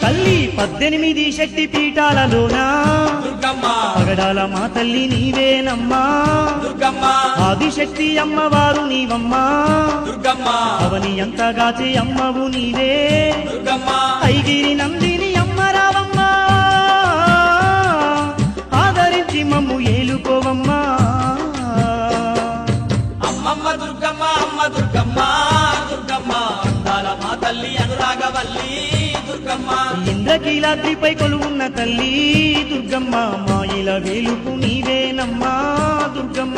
తల్లి 18 శక్తి పీఠాలలోన దుర్గమ్మ పగడాల మా తల్లి నీవేనమ్మా దుర్గమ్మ ఆదిశక్తి అమ్మవారు నీవమ్మా దుర్గమ్మ అవని ఎంతగాచే అమ్మవు నీవే దుర్గమ్మ ఐగిరి నందిని అమ్మ రావమ్మా ఆదరించి మమ్ము ఏలుకోవమ్మా అమ్మమ్మ దుర్గమ్మ అమ్మ దుర్గమ్మ దుర్గమ్మ అందాల మా తల్లి అనురాగవల్లి దుర్గమ్మ ఇంద్రకీలాద్రిపై కొలువున్న తల్లి దుర్గమ్మ మాయిల వేలుపు నీవేనమ్మా దుర్గమ్మ